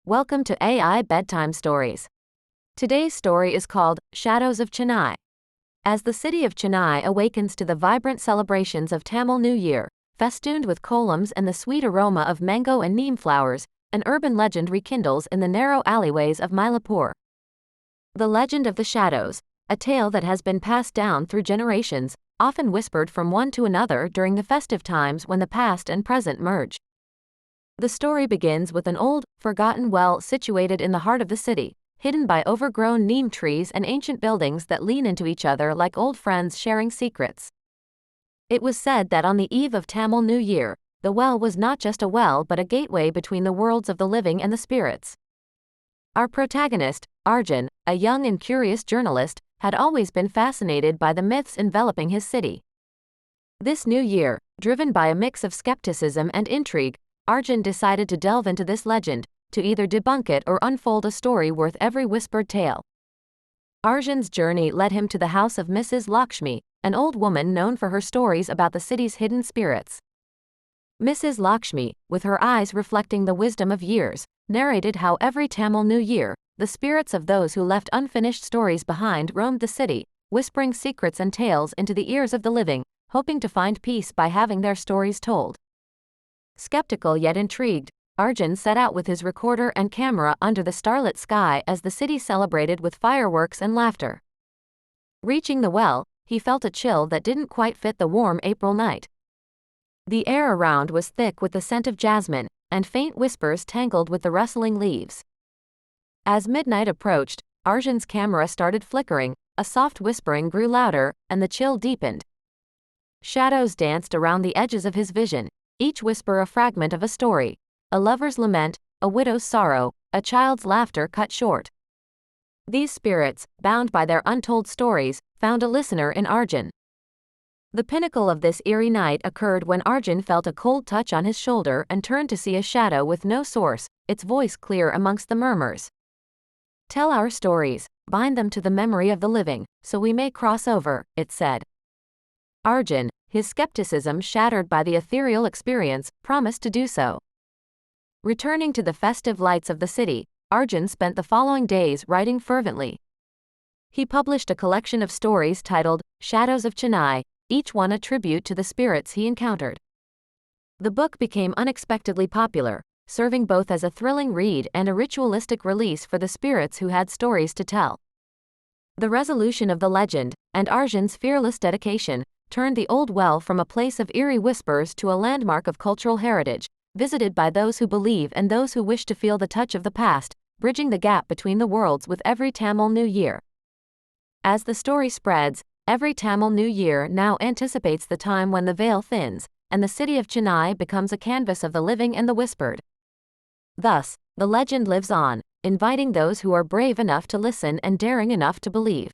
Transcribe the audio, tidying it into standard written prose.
Welcome to AI Bedtime Stories. Today's story is called Shadows of Chennai. As the city of Chennai awakens to the vibrant celebrations of Tamil New Year, festooned with kolams and the sweet aroma of mango and neem flowers, an urban legend rekindles in the narrow alleyways of Mylapore. The legend of the shadows, a tale that has been passed down through generations, often whispered from one to another during the festive times when the past and present merge. The story begins with an old, forgotten well situated in the heart of the city, hidden by overgrown neem trees and ancient buildings that lean into each other like old friends sharing secrets. It was said that on the eve of Tamil New Year, the well was not just a well but a gateway between the worlds of the living and the spirits. Our protagonist, Arjun, a young and curious journalist, had always been fascinated by the myths enveloping his city. This new year, driven by a mix of skepticism and intrigue, Arjun decided to delve into this legend, to either debunk it or unfold a story worth every whispered tale. Arjun's journey led him to the house of Mrs. Lakshmi, an old woman known for her stories about the city's hidden spirits. Mrs. Lakshmi, with her eyes reflecting the wisdom of years, narrated how every Tamil New Year, the spirits of those who left unfinished stories behind roamed the city, whispering secrets and tales into the ears of the living, hoping to find peace by having their stories told. Skeptical yet intrigued, Arjun set out with his recorder and camera under the starlit sky as the city celebrated with fireworks and laughter. Reaching the well, he felt a chill that didn't quite fit the warm April night. The air around was thick with the scent of jasmine, and faint whispers tangled with the rustling leaves. As midnight approached, Arjun's camera started flickering, a soft whispering grew louder, and the chill deepened. Shadows danced around the edges of his vision, each whisper a fragment of a story, a lover's lament, a widow's sorrow, a child's laughter cut short. These spirits, bound by their untold stories, found a listener in Arjun. The pinnacle of this eerie night occurred when Arjun felt a cold touch on his shoulder and turned to see a shadow with no source, its voice clear amongst the murmurs. "Tell our stories, bind them to the memory of the living, so we may cross over," it said. Arjun, his skepticism shattered by the ethereal experience, promised to do so. Returning to the festive lights of the city, Arjun spent the following days writing fervently. He published a collection of stories titled Shadows of Chennai, each one a tribute to the spirits he encountered. The book became unexpectedly popular, serving both as a thrilling read and a ritualistic release for the spirits who had stories to tell. The resolution of the legend, and Arjun's fearless dedication, turned the old well from a place of eerie whispers to a landmark of cultural heritage, visited by those who believe and those who wish to feel the touch of the past, bridging the gap between the worlds with every Tamil New Year. As the story spreads, every Tamil New Year now anticipates the time when the veil thins, and the city of Chennai becomes a canvas of the living and the whispered. Thus, the legend lives on, inviting those who are brave enough to listen and daring enough to believe.